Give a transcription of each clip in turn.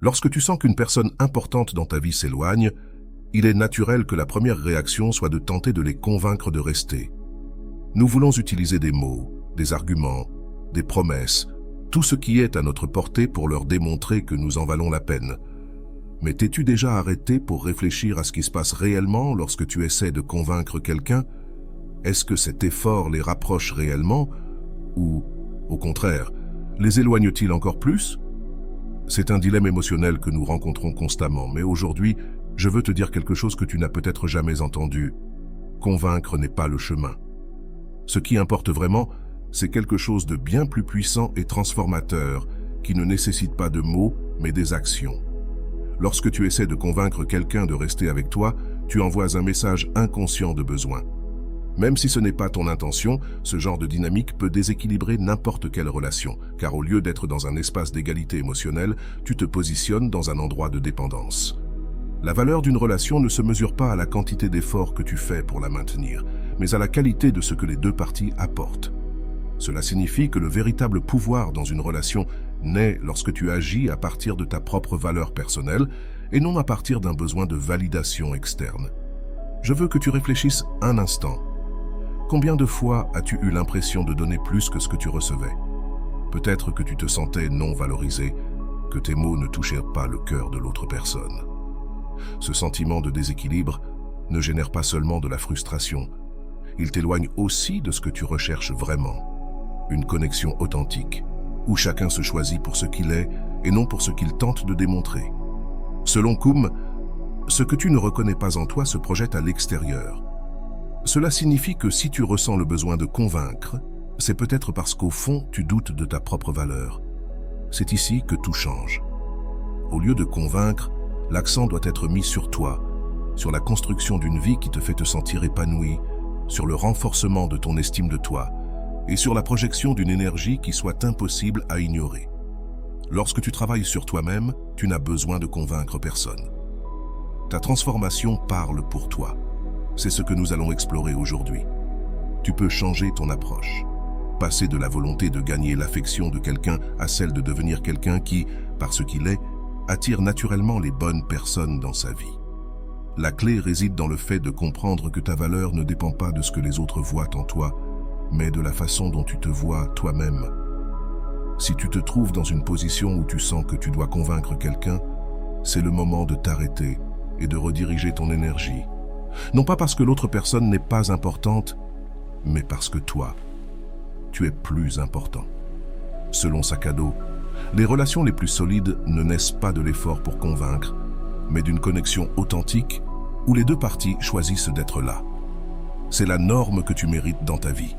Lorsque tu sens qu'une personne importante dans ta vie s'éloigne, il est naturel que la première réaction soit de tenter de les convaincre de rester. Nous voulons utiliser des mots, des arguments, des promesses, tout ce qui est à notre portée pour leur démontrer que nous en valons la peine. Mais t'es-tu déjà arrêté pour réfléchir à ce qui se passe réellement lorsque tu essaies de convaincre quelqu'un? Est-ce que cet effort les rapproche réellement ou, au contraire, les éloigne-t-il encore plus? C'est un dilemme émotionnel que nous rencontrons constamment, mais aujourd'hui, je veux te dire quelque chose que tu n'as peut-être jamais entendu. Convaincre n'est pas le chemin. Ce qui importe vraiment, c'est quelque chose de bien plus puissant et transformateur, qui ne nécessite pas de mots, mais des actions. Lorsque tu essaies de convaincre quelqu'un de rester avec toi, tu envoies un message inconscient de besoin. Même si ce n'est pas ton intention, ce genre de dynamique peut déséquilibrer n'importe quelle relation, car au lieu d'être dans un espace d'égalité émotionnelle, tu te positionnes dans un endroit de dépendance. La valeur d'une relation ne se mesure pas à la quantité d'efforts que tu fais pour la maintenir, mais à la qualité de ce que les deux parties apportent. Cela signifie que le véritable pouvoir dans une relation naît lorsque tu agis à partir de ta propre valeur personnelle et non à partir d'un besoin de validation externe. Je veux que tu réfléchisses un instant. Combien de fois as-tu eu l'impression de donner plus que ce que tu recevais? Peut-être que tu te sentais non valorisé, que tes mots ne touchaient pas le cœur de l'autre personne. Ce sentiment de déséquilibre ne génère pas seulement de la frustration, il t'éloigne aussi de ce que tu recherches vraiment. Une connexion authentique, où chacun se choisit pour ce qu'il est et non pour ce qu'il tente de démontrer. Selon Kuhn, ce que tu ne reconnais pas en toi se projette à l'extérieur. Cela signifie que si tu ressens le besoin de convaincre, c'est peut-être parce qu'au fond, tu doutes de ta propre valeur. C'est ici que tout change. Au lieu de convaincre, l'accent doit être mis sur toi, sur la construction d'une vie qui te fait te sentir épanoui, sur le renforcement de ton estime de toi et sur la projection d'une énergie qui soit impossible à ignorer. Lorsque tu travailles sur toi-même, tu n'as besoin de convaincre personne. Ta transformation parle pour toi. C'est ce que nous allons explorer aujourd'hui. Tu peux changer ton approche, passer de la volonté de gagner l'affection de quelqu'un à celle de devenir quelqu'un qui, par ce qu'il est, attire naturellement les bonnes personnes dans sa vie. La clé réside dans le fait de comprendre que ta valeur ne dépend pas de ce que les autres voient en toi, mais de la façon dont tu te vois toi-même. Si tu te trouves dans une position où tu sens que tu dois convaincre quelqu'un, c'est le moment de t'arrêter et de rediriger ton énergie. Non pas parce que l'autre personne n'est pas importante, mais parce que toi, tu es plus important. Selon Sakado, les relations les plus solides ne naissent pas de l'effort pour convaincre, mais d'une connexion authentique où les deux parties choisissent d'être là. C'est la norme que tu mérites dans ta vie.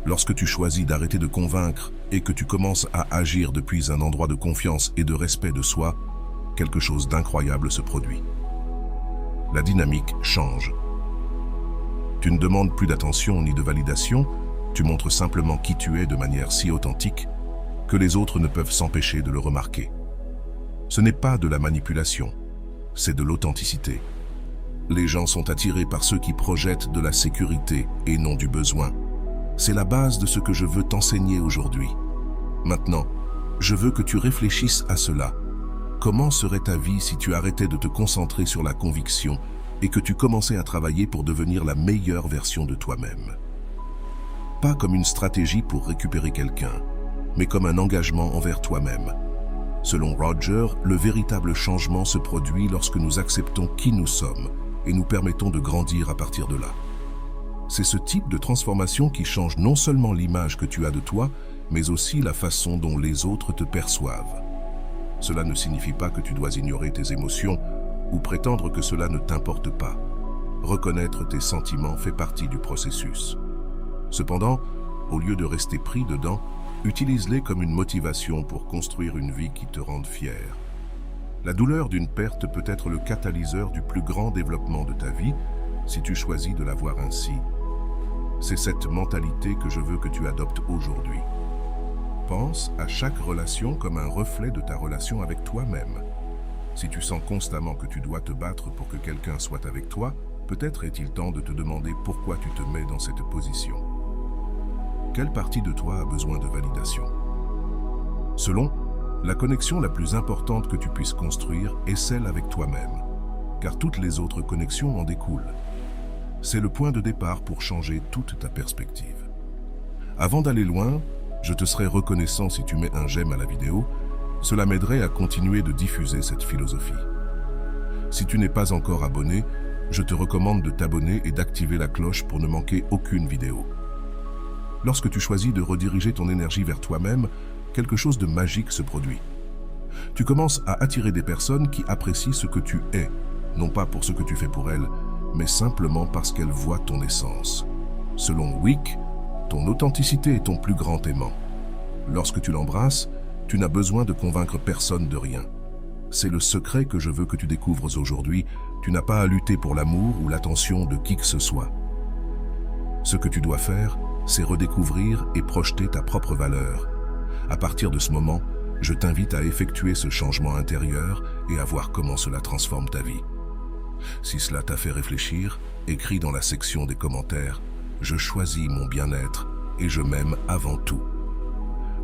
Lorsque tu choisis d'arrêter de convaincre et que tu commences à agir depuis un endroit de confiance et de respect de soi, quelque chose d'incroyable se produit. La dynamique change. Tu ne demandes plus d'attention ni de validation, tu montres simplement qui tu es de manière si authentique que les autres ne peuvent s'empêcher de le remarquer. Ce n'est pas de la manipulation, c'est de l'authenticité. Les gens sont attirés par ceux qui projettent de la sécurité et non du besoin. C'est la base de ce que je veux t'enseigner aujourd'hui. Maintenant, je veux que tu réfléchisses à cela. Comment serait ta vie si tu arrêtais de te concentrer sur la conviction et que tu commençais à travailler pour devenir la meilleure version de toi-même? Pas comme une stratégie pour récupérer quelqu'un, mais comme un engagement envers toi-même. Selon Roger, le véritable changement se produit lorsque nous acceptons qui nous sommes et nous permettons de grandir à partir de là. C'est ce type de transformation qui change non seulement l'image que tu as de toi, mais aussi la façon dont les autres te perçoivent. Cela ne signifie pas que tu dois ignorer tes émotions ou prétendre que cela ne t'importe pas. Reconnaître tes sentiments fait partie du processus. Cependant, au lieu de rester pris dedans, utilise-les comme une motivation pour construire une vie qui te rende fier. La douleur d'une perte peut être le catalyseur du plus grand développement de ta vie si tu choisis de la voir ainsi. C'est cette mentalité que je veux que tu adoptes aujourd'hui. Pense à chaque relation comme un reflet de ta relation avec toi-même. Si tu sens constamment que tu dois te battre pour que quelqu'un soit avec toi, peut-être est-il temps de te demander pourquoi tu te mets dans cette position. Quelle partie de toi a besoin de validation? Selon La connexion la plus importante que tu puisses construire est celle avec toi-même, car toutes les autres connexions en découlent. C'est le point de départ pour changer toute ta perspective. Avant d'aller loin, je te serais reconnaissant si tu mets un j'aime à la vidéo, cela m'aiderait à continuer de diffuser cette philosophie. Si tu n'es pas encore abonné, je te recommande de t'abonner et d'activer la cloche pour ne manquer aucune vidéo. Lorsque tu choisis de rediriger ton énergie vers toi-même, quelque chose de magique se produit. Tu commences à attirer des personnes qui apprécient ce que tu es, non pas pour ce que tu fais pour elles, mais simplement parce qu'elles voient ton essence. Selon Wick, ton authenticité est ton plus grand aimant. Lorsque tu l'embrasses, tu n'as besoin de convaincre personne de rien. C'est le secret que je veux que tu découvres aujourd'hui. Tu n'as pas à lutter pour l'amour ou l'attention de qui que ce soit. Ce que tu dois faire, c'est redécouvrir et projeter ta propre valeur. À partir de ce moment, je t'invite à effectuer ce changement intérieur et à voir comment cela transforme ta vie. Si cela t'a fait réfléchir, écris dans la section des commentaires « Je choisis mon bien-être et je m'aime avant tout ».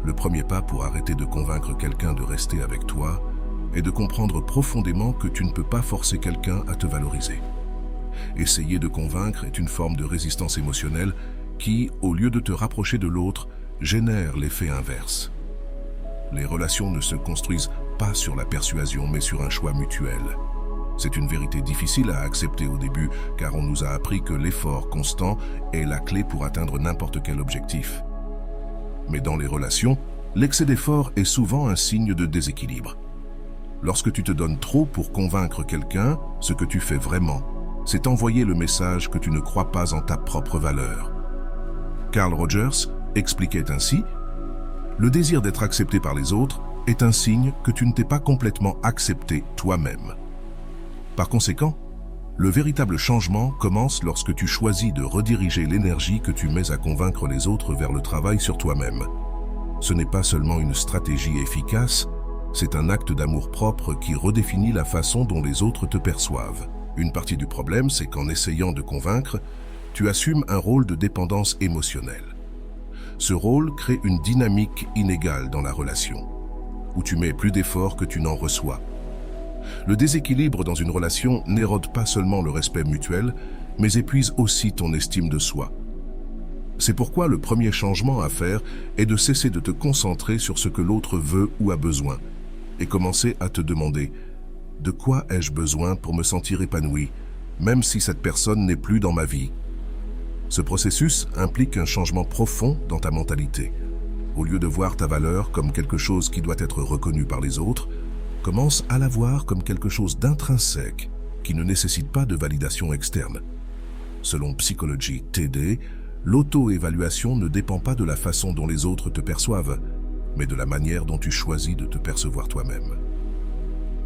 Le premier pas pour arrêter de convaincre quelqu'un de rester avec toi est de comprendre profondément que tu ne peux pas forcer quelqu'un à te valoriser. Essayer de convaincre est une forme de résistance émotionnelle qui, au lieu de te rapprocher de l'autre, génère l'effet inverse. Les relations ne se construisent pas sur la persuasion, mais sur un choix mutuel. C'est une vérité difficile à accepter au début, car on nous a appris que l'effort constant est la clé pour atteindre n'importe quel objectif. Mais dans les relations, l'excès d'effort est souvent un signe de déséquilibre. Lorsque tu te donnes trop pour convaincre quelqu'un, ce que tu fais vraiment, c'est envoyer le message que tu ne crois pas en ta propre valeur. Carl Rogers expliquait ainsi « Le désir d'être accepté par les autres est un signe que tu ne t'es pas complètement accepté toi-même. » Par conséquent, le véritable changement commence lorsque tu choisis de rediriger l'énergie que tu mets à convaincre les autres vers le travail sur toi-même. Ce n'est pas seulement une stratégie efficace, c'est un acte d'amour-propre qui redéfinit la façon dont les autres te perçoivent. Une partie du problème, c'est qu'en essayant de convaincre, tu assumes un rôle de dépendance émotionnelle. Ce rôle crée une dynamique inégale dans la relation, où tu mets plus d'efforts que tu n'en reçois. Le déséquilibre dans une relation n'érode pas seulement le respect mutuel, mais épuise aussi ton estime de soi. C'est pourquoi le premier changement à faire est de cesser de te concentrer sur ce que l'autre veut ou a besoin, et commencer à te demander « De quoi ai-je besoin pour me sentir épanoui, même si cette personne n'est plus dans ma vie ?» Ce processus implique un changement profond dans ta mentalité. Au lieu de voir ta valeur comme quelque chose qui doit être reconnu par les autres, commence à la voir comme quelque chose d'intrinsèque, qui ne nécessite pas de validation externe. Selon Psychology TD, l'auto-évaluation ne dépend pas de la façon dont les autres te perçoivent, mais de la manière dont tu choisis de te percevoir toi-même.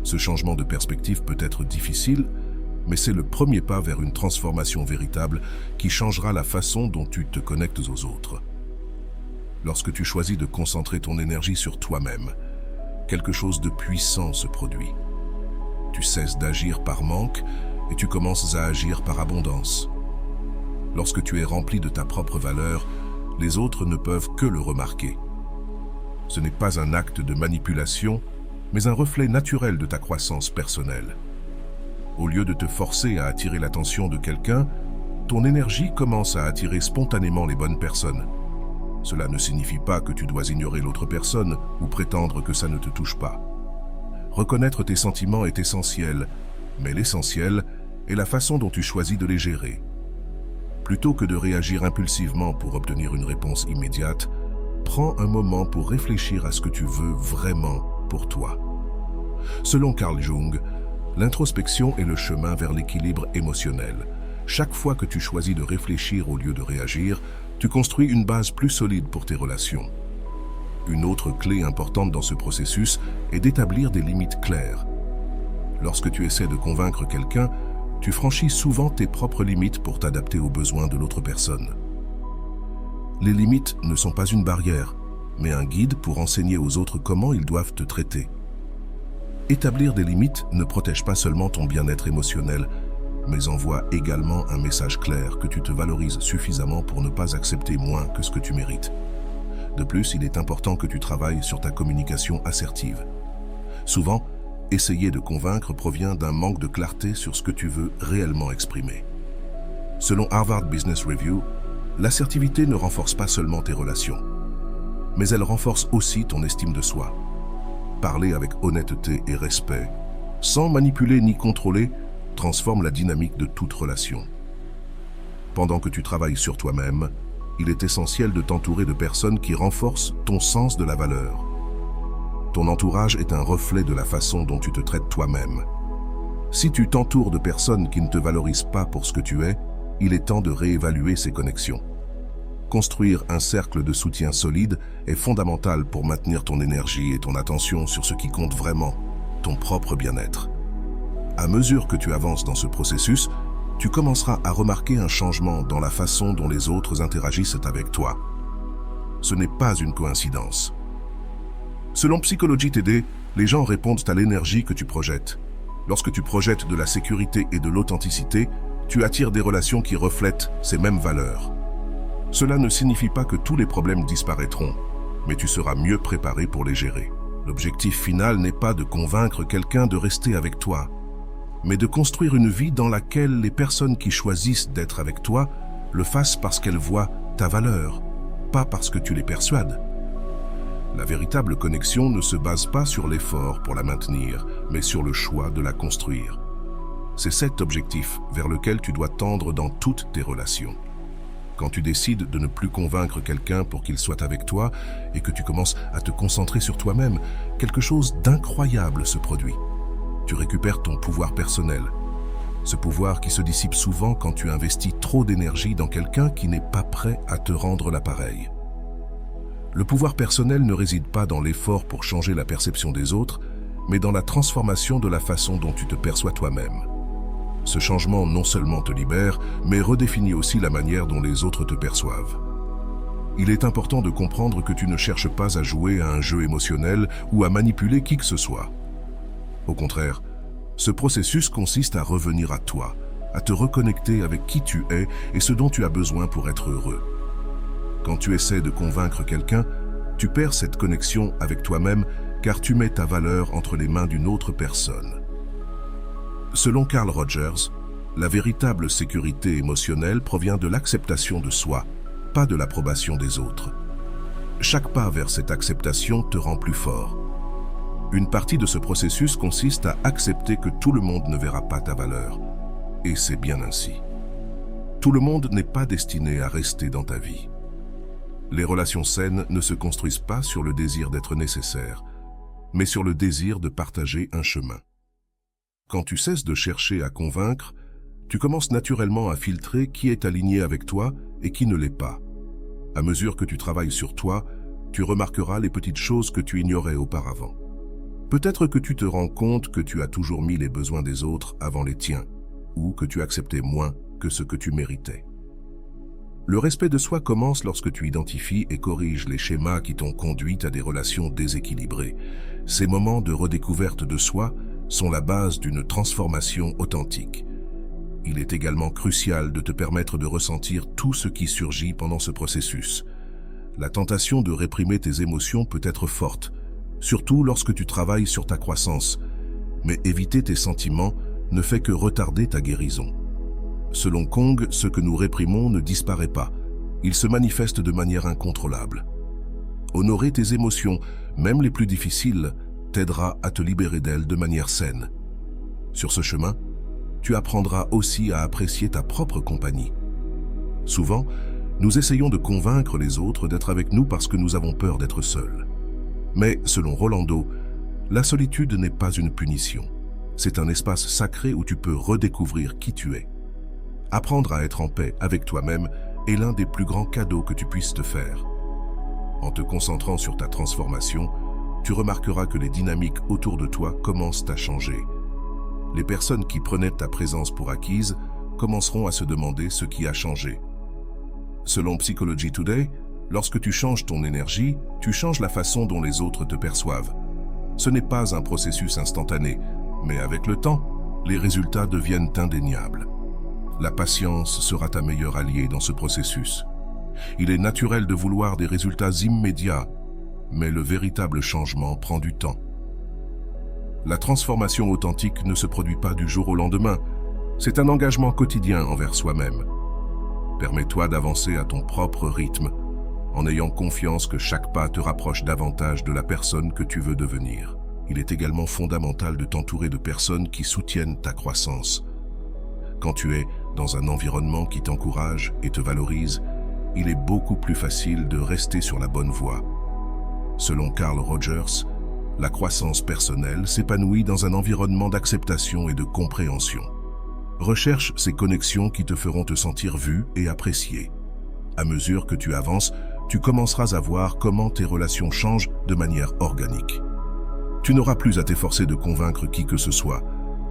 Ce changement de perspective peut être difficile, mais c'est le premier pas vers une transformation véritable qui changera la façon dont tu te connectes aux autres. Lorsque tu choisis de concentrer ton énergie sur toi-même, quelque chose de puissant se produit. Tu cesses d'agir par manque et tu commences à agir par abondance. Lorsque tu es rempli de ta propre valeur, les autres ne peuvent que le remarquer. Ce n'est pas un acte de manipulation, mais un reflet naturel de ta croissance personnelle. Au lieu de te forcer à attirer l'attention de quelqu'un, ton énergie commence à attirer spontanément les bonnes personnes. Cela ne signifie pas que tu dois ignorer l'autre personne ou prétendre que ça ne te touche pas. Reconnaître tes sentiments est essentiel, mais l'essentiel est la façon dont tu choisis de les gérer. Plutôt que de réagir impulsivement pour obtenir une réponse immédiate, prends un moment pour réfléchir à ce que tu veux vraiment pour toi. Selon Carl Jung, l'introspection est le chemin vers l'équilibre émotionnel. Chaque fois que tu choisis de réfléchir au lieu de réagir, tu construis une base plus solide pour tes relations. Une autre clé importante dans ce processus est d'établir des limites claires. Lorsque tu essaies de convaincre quelqu'un, tu franchis souvent tes propres limites pour t'adapter aux besoins de l'autre personne. Les limites ne sont pas une barrière, mais un guide pour enseigner aux autres comment ils doivent te traiter. Établir des limites ne protège pas seulement ton bien-être émotionnel, mais envoie également un message clair que tu te valorises suffisamment pour ne pas accepter moins que ce que tu mérites. De plus, il est important que tu travailles sur ta communication assertive. Souvent, essayer de convaincre provient d'un manque de clarté sur ce que tu veux réellement exprimer. Selon Harvard Business Review, l'assertivité ne renforce pas seulement tes relations, mais elle renforce aussi ton estime de soi. Parler avec honnêteté et respect, sans manipuler ni contrôler, transforme la dynamique de toute relation. Pendant que tu travailles sur toi-même, il est essentiel de t'entourer de personnes qui renforcent ton sens de la valeur. Ton entourage est un reflet de la façon dont tu te traites toi-même. Si tu t'entoures de personnes qui ne te valorisent pas pour ce que tu es, il est temps de réévaluer ces connexions. Construire un cercle de soutien solide est fondamental pour maintenir ton énergie et ton attention sur ce qui compte vraiment, ton propre bien-être. À mesure que tu avances dans ce processus, tu commenceras à remarquer un changement dans la façon dont les autres interagissent avec toi. Ce n'est pas une coïncidence. Selon Psychologie TD, les gens répondent à l'énergie que tu projettes. Lorsque tu projettes de la sécurité et de l'authenticité, tu attires des relations qui reflètent ces mêmes valeurs. Cela ne signifie pas que tous les problèmes disparaîtront, mais tu seras mieux préparé pour les gérer. L'objectif final n'est pas de convaincre quelqu'un de rester avec toi, mais de construire une vie dans laquelle les personnes qui choisissent d'être avec toi le fassent parce qu'elles voient ta valeur, pas parce que tu les persuades. La véritable connexion ne se base pas sur l'effort pour la maintenir, mais sur le choix de la construire. C'est cet objectif vers lequel tu dois tendre dans toutes tes relations. Quand tu décides de ne plus convaincre quelqu'un pour qu'il soit avec toi et que tu commences à te concentrer sur toi-même, quelque chose d'incroyable se produit. Tu récupères ton pouvoir personnel. Ce pouvoir qui se dissipe souvent quand tu investis trop d'énergie dans quelqu'un qui n'est pas prêt à te rendre l'appareil. Le pouvoir personnel ne réside pas dans l'effort pour changer la perception des autres, mais dans la transformation de la façon dont tu te perçois toi-même. Ce changement non seulement te libère, mais redéfinit aussi la manière dont les autres te perçoivent. Il est important de comprendre que tu ne cherches pas à jouer à un jeu émotionnel ou à manipuler qui que ce soit. Au contraire, ce processus consiste à revenir à toi, à te reconnecter avec qui tu es et ce dont tu as besoin pour être heureux. Quand tu essaies de convaincre quelqu'un, tu perds cette connexion avec toi-même car tu mets ta valeur entre les mains d'une autre personne. Selon Carl Rogers, la véritable sécurité émotionnelle provient de l'acceptation de soi, pas de l'approbation des autres. Chaque pas vers cette acceptation te rend plus fort. Une partie de ce processus consiste à accepter que tout le monde ne verra pas ta valeur. Et c'est bien ainsi. Tout le monde n'est pas destiné à rester dans ta vie. Les relations saines ne se construisent pas sur le désir d'être nécessaire, mais sur le désir de partager un chemin. Quand tu cesses de chercher à convaincre, tu commences naturellement à filtrer qui est aligné avec toi et qui ne l'est pas. À mesure que tu travailles sur toi, tu remarqueras les petites choses que tu ignorais auparavant. Peut-être que tu te rends compte que tu as toujours mis les besoins des autres avant les tiens, ou que tu acceptais moins que ce que tu méritais. Le respect de soi commence lorsque tu identifies et corriges les schémas qui t'ont conduit à des relations déséquilibrées. Ces moments de redécouverte de soi sont la base d'une transformation authentique. Il est également crucial de te permettre de ressentir tout ce qui surgit pendant ce processus. La tentation de réprimer tes émotions peut être forte, surtout lorsque tu travailles sur ta croissance, mais éviter tes sentiments ne fait que retarder ta guérison. Selon Kong, ce que nous réprimons ne disparaît pas, il se manifeste de manière incontrôlable. Honorer tes émotions, même les plus difficiles, t'aidera à te libérer d'elles de manière saine. Sur ce chemin, tu apprendras aussi à apprécier ta propre compagnie. Souvent, nous essayons de convaincre les autres d'être avec nous parce que nous avons peur d'être seuls. Mais, selon Rolando, la solitude n'est pas une punition. C'est un espace sacré où tu peux redécouvrir qui tu es. Apprendre à être en paix avec toi-même est l'un des plus grands cadeaux que tu puisses te faire. En te concentrant sur ta transformation, tu remarqueras que les dynamiques autour de toi commencent à changer. Les personnes qui prenaient ta présence pour acquise commenceront à se demander ce qui a changé. Selon Psychology Today, lorsque tu changes ton énergie, tu changes la façon dont les autres te perçoivent. Ce n'est pas un processus instantané, mais avec le temps, les résultats deviennent indéniables. La patience sera ta meilleure alliée dans ce processus. Il est naturel de vouloir des résultats immédiats, mais le véritable changement prend du temps. La transformation authentique ne se produit pas du jour au lendemain. C'est un engagement quotidien envers soi-même. Permets-toi d'avancer à ton propre rythme, en ayant confiance que chaque pas te rapproche davantage de la personne que tu veux devenir. Il est également fondamental de t'entourer de personnes qui soutiennent ta croissance. Quand tu es dans un environnement qui t'encourage et te valorise, il est beaucoup plus facile de rester sur la bonne voie. Selon Carl Rogers, la croissance personnelle s'épanouit dans un environnement d'acceptation et de compréhension. Recherche ces connexions qui te feront te sentir vu et apprécié. À mesure que tu avances, tu commenceras à voir comment tes relations changent de manière organique. Tu n'auras plus à t'efforcer de convaincre qui que ce soit,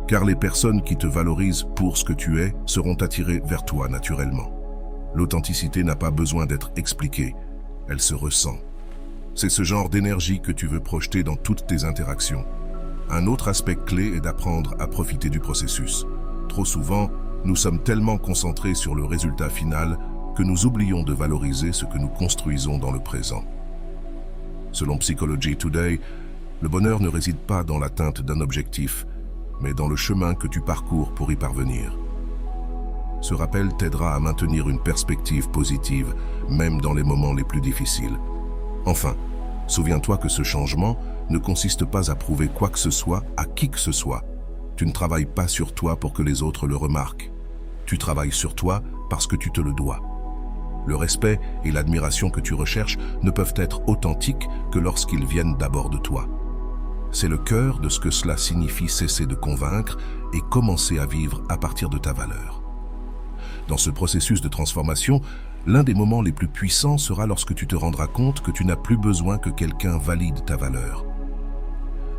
car les personnes qui te valorisent pour ce que tu es seront attirées vers toi naturellement. L'authenticité n'a pas besoin d'être expliquée, elle se ressent. C'est ce genre d'énergie que tu veux projeter dans toutes tes interactions. Un autre aspect clé est d'apprendre à profiter du processus. Trop souvent, nous sommes tellement concentrés sur le résultat final que nous oublions de valoriser ce que nous construisons dans le présent. Selon Psychology Today, le bonheur ne réside pas dans l'atteinte d'un objectif, mais dans le chemin que tu parcours pour y parvenir. Ce rappel t'aidera à maintenir une perspective positive, même dans les moments les plus difficiles. Enfin, souviens-toi que ce changement ne consiste pas à prouver quoi que ce soit à qui que ce soit. Tu ne travailles pas sur toi pour que les autres le remarquent. Tu travailles sur toi parce que tu te le dois. Le respect et l'admiration que tu recherches ne peuvent être authentiques que lorsqu'ils viennent d'abord de toi. C'est le cœur de ce que cela signifie cesser de convaincre et commencer à vivre à partir de ta valeur. Dans ce processus de transformation, l'un des moments les plus puissants sera lorsque tu te rendras compte que tu n'as plus besoin que quelqu'un valide ta valeur.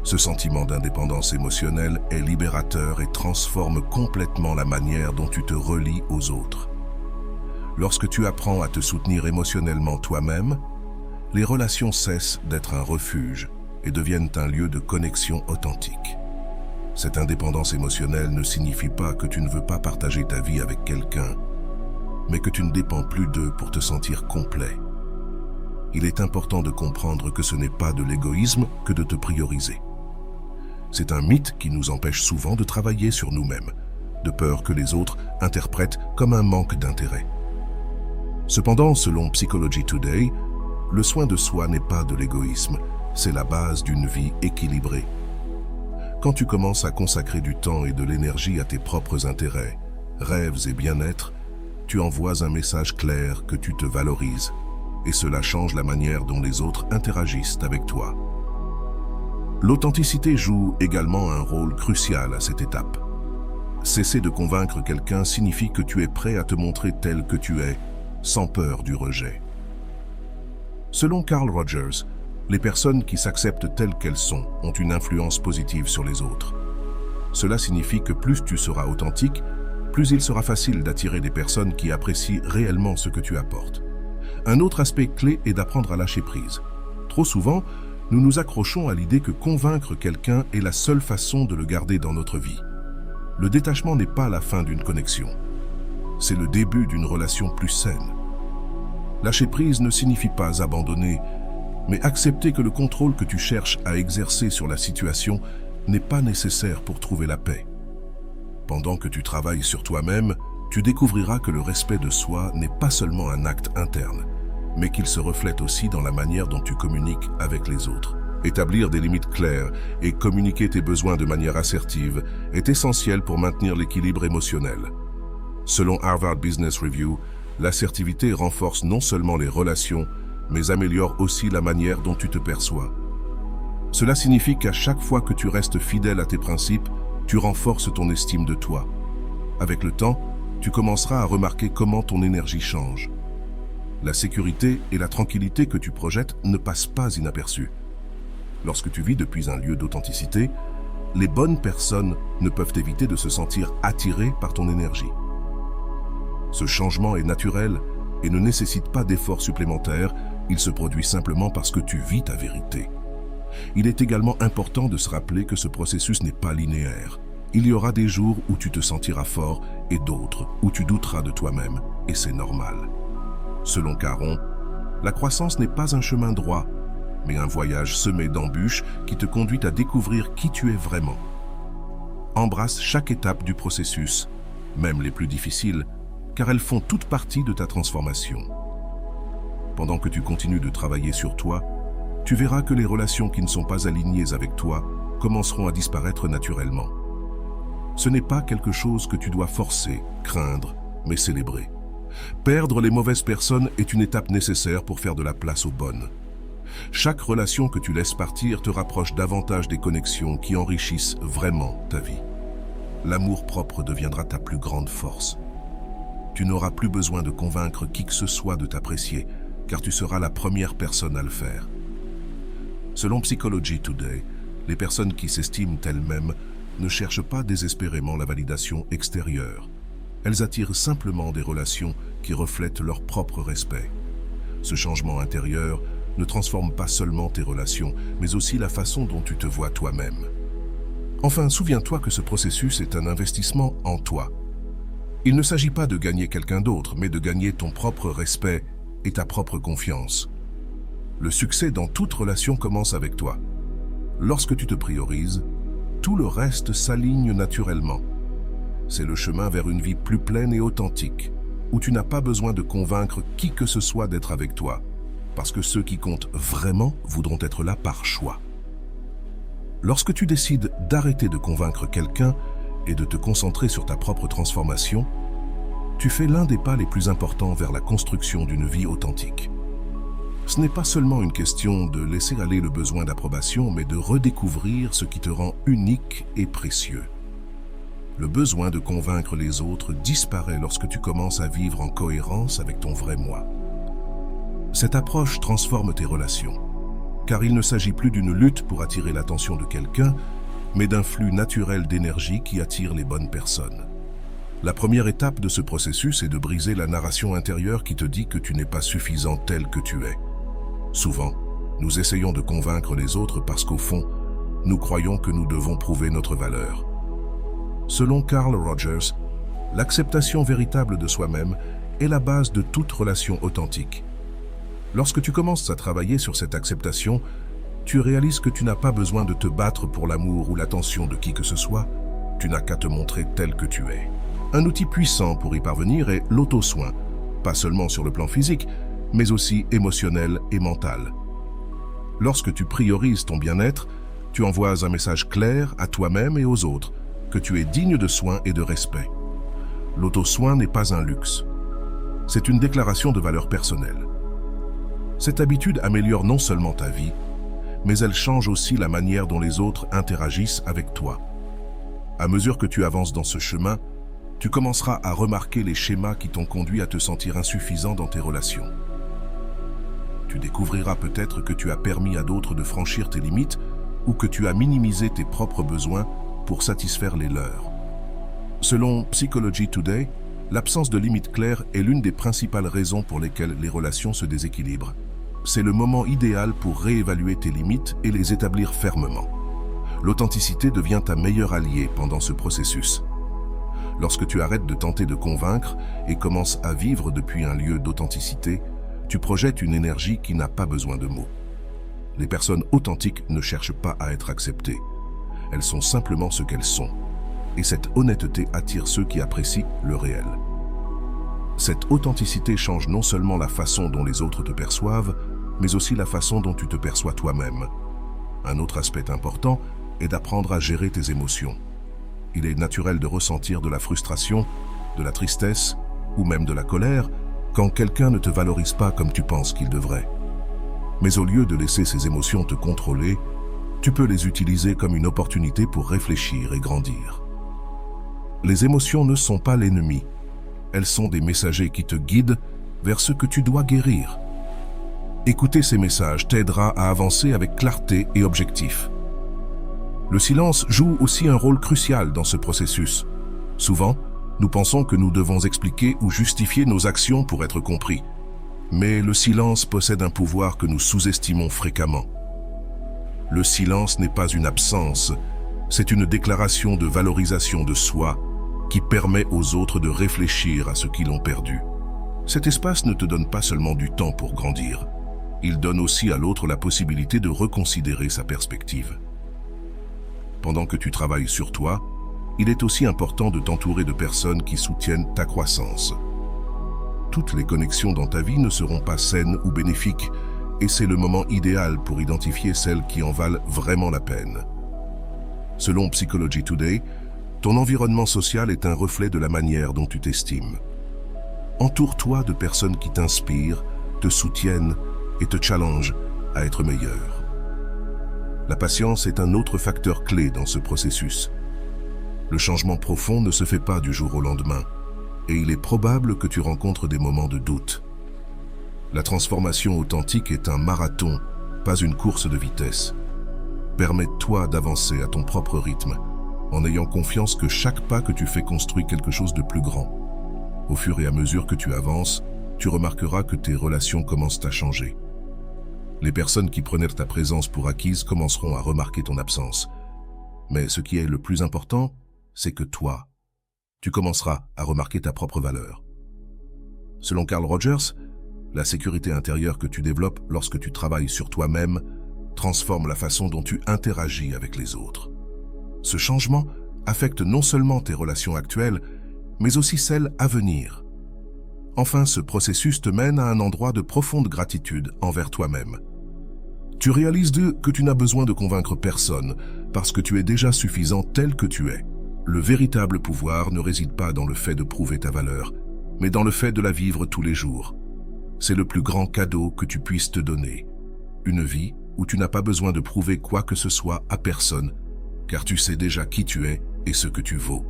Ce sentiment d'indépendance émotionnelle est libérateur et transforme complètement la manière dont tu te relies aux autres. Lorsque tu apprends à te soutenir émotionnellement toi-même, les relations cessent d'être un refuge et deviennent un lieu de connexion authentique. Cette indépendance émotionnelle ne signifie pas que tu ne veux pas partager ta vie avec quelqu'un, mais que tu ne dépends plus d'eux pour te sentir complet. Il est important de comprendre que ce n'est pas de l'égoïsme que de te prioriser. C'est un mythe qui nous empêche souvent de travailler sur nous-mêmes, de peur que les autres interprètent comme un manque d'intérêt. Cependant, selon Psychology Today, le soin de soi n'est pas de l'égoïsme, c'est la base d'une vie équilibrée. Quand tu commences à consacrer du temps et de l'énergie à tes propres intérêts, rêves et bien-être, tu envoies un message clair que tu te valorises, et cela change la manière dont les autres interagissent avec toi. L'authenticité joue également un rôle crucial à cette étape. Cesser de convaincre quelqu'un signifie que tu es prêt à te montrer tel que tu es, sans peur du rejet. Selon Carl Rogers, les personnes qui s'acceptent telles qu'elles sont ont une influence positive sur les autres. Cela signifie que plus tu seras authentique, plus il sera facile d'attirer des personnes qui apprécient réellement ce que tu apportes. Un autre aspect clé est d'apprendre à lâcher prise. Trop souvent, nous nous accrochons à l'idée que convaincre quelqu'un est la seule façon de le garder dans notre vie. Le détachement n'est pas la fin d'une connexion. C'est le début d'une relation plus saine. Lâcher prise ne signifie pas abandonner, mais accepter que le contrôle que tu cherches à exercer sur la situation n'est pas nécessaire pour trouver la paix. Pendant que tu travailles sur toi-même, tu découvriras que le respect de soi n'est pas seulement un acte interne, mais qu'il se reflète aussi dans la manière dont tu communiques avec les autres. Établir des limites claires et communiquer tes besoins de manière assertive est essentiel pour maintenir l'équilibre émotionnel. Selon Harvard Business Review, l'assertivité renforce non seulement les relations, mais améliore aussi la manière dont tu te perçois. Cela signifie qu'à chaque fois que tu restes fidèle à tes principes, tu renforces ton estime de toi. Avec le temps, tu commenceras à remarquer comment ton énergie change. La sécurité et la tranquillité que tu projettes ne passent pas inaperçues. Lorsque tu vis depuis un lieu d'authenticité, les bonnes personnes ne peuvent éviter de se sentir attirées par ton énergie. Ce changement est naturel et ne nécessite pas d'efforts supplémentaires, il se produit simplement parce que tu vis ta vérité. Il est également important de se rappeler que ce processus n'est pas linéaire. Il y aura des jours où tu te sentiras fort et d'autres où tu douteras de toi-même, et c'est normal. Selon Caron, la croissance n'est pas un chemin droit, mais un voyage semé d'embûches qui te conduit à découvrir qui tu es vraiment. Embrasse chaque étape du processus, même les plus difficiles, car elles font toute partie de ta transformation. Pendant que tu continues de travailler sur toi, tu verras que les relations qui ne sont pas alignées avec toi commenceront à disparaître naturellement. Ce n'est pas quelque chose que tu dois forcer, craindre, mais célébrer. Perdre les mauvaises personnes est une étape nécessaire pour faire de la place aux bonnes. Chaque relation que tu laisses partir te rapproche davantage des connexions qui enrichissent vraiment ta vie. L'amour-propre deviendra ta plus grande force. Tu n'auras plus besoin de convaincre qui que ce soit de t'apprécier, car tu seras la première personne à le faire. Selon Psychology Today, les personnes qui s'estiment elles-mêmes ne cherchent pas désespérément la validation extérieure. Elles attirent simplement des relations qui reflètent leur propre respect. Ce changement intérieur ne transforme pas seulement tes relations, mais aussi la façon dont tu te vois toi-même. Enfin, souviens-toi que ce processus est un investissement en toi. Il ne s'agit pas de gagner quelqu'un d'autre, mais de gagner ton propre respect et ta propre confiance. Le succès dans toute relation commence avec toi. Lorsque tu te priorises, tout le reste s'aligne naturellement. C'est le chemin vers une vie plus pleine et authentique, où tu n'as pas besoin de convaincre qui que ce soit d'être avec toi, parce que ceux qui comptent vraiment voudront être là par choix. Lorsque tu décides d'arrêter de convaincre quelqu'un et de te concentrer sur ta propre transformation, tu fais l'un des pas les plus importants vers la construction d'une vie authentique. Ce n'est pas seulement une question de laisser aller le besoin d'approbation, mais de redécouvrir ce qui te rend unique et précieux. Le besoin de convaincre les autres disparaît lorsque tu commences à vivre en cohérence avec ton vrai moi. Cette approche transforme tes relations, car il ne s'agit plus d'une lutte pour attirer l'attention de quelqu'un, mais d'un flux naturel d'énergie qui attire les bonnes personnes. La première étape de ce processus est de briser la narration intérieure qui te dit que tu n'es pas suffisant tel que tu es. Souvent, nous essayons de convaincre les autres parce qu'au fond, nous croyons que nous devons prouver notre valeur. Selon Carl Rogers, l'acceptation véritable de soi-même est la base de toute relation authentique. Lorsque tu commences à travailler sur cette acceptation, tu réalises que tu n'as pas besoin de te battre pour l'amour ou l'attention de qui que ce soit, tu n'as qu'à te montrer tel que tu es. Un outil puissant pour y parvenir est l'auto-soin, pas seulement sur le plan physique, mais aussi émotionnel et mental. Lorsque tu priorises ton bien-être, tu envoies un message clair à toi-même et aux autres, que tu es digne de soins et de respect. L'auto-soin n'est pas un luxe. C'est une déclaration de valeur personnelle. Cette habitude améliore non seulement ta vie, mais elle change aussi la manière dont les autres interagissent avec toi. À mesure que tu avances dans ce chemin, tu commenceras à remarquer les schémas qui t'ont conduit à te sentir insuffisant dans tes relations. Tu découvriras peut-être que tu as permis à d'autres de franchir tes limites ou que tu as minimisé tes propres besoins pour satisfaire les leurs. Selon Psychology Today, l'absence de limites claires est l'une des principales raisons pour lesquelles les relations se déséquilibrent. C'est le moment idéal pour réévaluer tes limites et les établir fermement. L'authenticité devient ta meilleure alliée pendant ce processus. Lorsque tu arrêtes de tenter de convaincre et commences à vivre depuis un lieu d'authenticité, tu projettes une énergie qui n'a pas besoin de mots. Les personnes authentiques ne cherchent pas à être acceptées. Elles sont simplement ce qu'elles sont. Et cette honnêteté attire ceux qui apprécient le réel. Cette authenticité change non seulement la façon dont les autres te perçoivent, mais aussi la façon dont tu te perçois toi-même. Un autre aspect important est d'apprendre à gérer tes émotions. Il est naturel de ressentir de la frustration, de la tristesse ou même de la colère quand quelqu'un ne te valorise pas comme tu penses qu'il devrait. Mais au lieu de laisser ces émotions te contrôler, tu peux les utiliser comme une opportunité pour réfléchir et grandir. Les émotions ne sont pas l'ennemi. Elles sont des messagers qui te guident vers ce que tu dois guérir. Écouter ces messages t'aidera à avancer avec clarté et objectif. Le silence joue aussi un rôle crucial dans ce processus. Souvent, nous pensons que nous devons expliquer ou justifier nos actions pour être compris. Mais le silence possède un pouvoir que nous sous-estimons fréquemment. Le silence n'est pas une absence, c'est une déclaration de valorisation de soi qui permet aux autres de réfléchir à ce qu'ils ont perdu. Cet espace ne te donne pas seulement du temps pour grandir, il donne aussi à l'autre la possibilité de reconsidérer sa perspective. Pendant que tu travailles sur toi, il est aussi important de t'entourer de personnes qui soutiennent ta croissance. Toutes les connexions dans ta vie ne seront pas saines ou bénéfiques, et c'est le moment idéal pour identifier celles qui en valent vraiment la peine. Selon Psychology Today, ton environnement social est un reflet de la manière dont tu t'estimes. Entoure-toi de personnes qui t'inspirent, te soutiennent et te challengent à être meilleur. La patience est un autre facteur clé dans ce processus. Le changement profond ne se fait pas du jour au lendemain, et il est probable que tu rencontres des moments de doute. La transformation authentique est un marathon, pas une course de vitesse. Permets-toi d'avancer à ton propre rythme, en ayant confiance que chaque pas que tu fais construit quelque chose de plus grand. Au fur et à mesure que tu avances, tu remarqueras que tes relations commencent à changer. Les personnes qui prenaient ta présence pour acquise commenceront à remarquer ton absence. Mais ce qui est le plus important, c'est que toi, tu commenceras à remarquer ta propre valeur. Selon Carl Rogers, la sécurité intérieure que tu développes lorsque tu travailles sur toi-même transforme la façon dont tu interagis avec les autres. Ce changement affecte non seulement tes relations actuelles, mais aussi celles à venir. Enfin, ce processus te mène à un endroit de profonde gratitude envers toi-même. Tu réalises que tu n'as besoin de convaincre personne parce que tu es déjà suffisant tel que tu es. Le véritable pouvoir ne réside pas dans le fait de prouver ta valeur, mais dans le fait de la vivre tous les jours. C'est le plus grand cadeau que tu puisses te donner. Une vie où tu n'as pas besoin de prouver quoi que ce soit à personne, car tu sais déjà qui tu es et ce que tu vaux.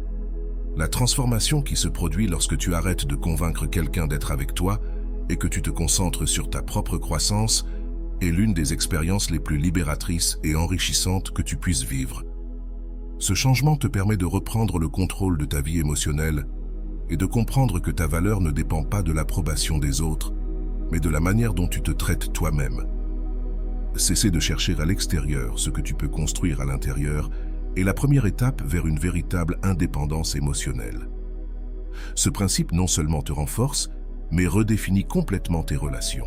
La transformation qui se produit lorsque tu arrêtes de convaincre quelqu'un d'être avec toi et que tu te concentres sur ta propre croissance est l'une des expériences les plus libératrices et enrichissantes que tu puisses vivre. Ce changement te permet de reprendre le contrôle de ta vie émotionnelle et de comprendre que ta valeur ne dépend pas de l'approbation des autres, mais de la manière dont tu te traites toi-même. Cesser de chercher à l'extérieur ce que tu peux construire à l'intérieur est la première étape vers une véritable indépendance émotionnelle. Ce principe non seulement te renforce, mais redéfinit complètement tes relations.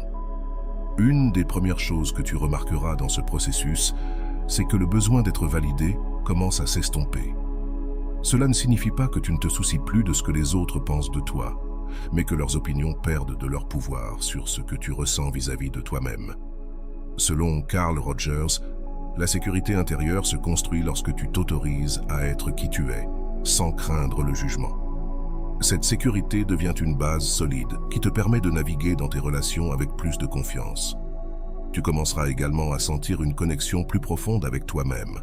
Une des premières choses que tu remarqueras dans ce processus, c'est que le besoin d'être validé commence à s'estomper. Cela ne signifie pas que tu ne te soucies plus de ce que les autres pensent de toi, mais que leurs opinions perdent de leur pouvoir sur ce que tu ressens vis-à-vis de toi-même. Selon Carl Rogers, la sécurité intérieure se construit lorsque tu t'autorises à être qui tu es, sans craindre le jugement. Cette sécurité devient une base solide qui te permet de naviguer dans tes relations avec plus de confiance. Tu commenceras également à sentir une connexion plus profonde avec toi-même.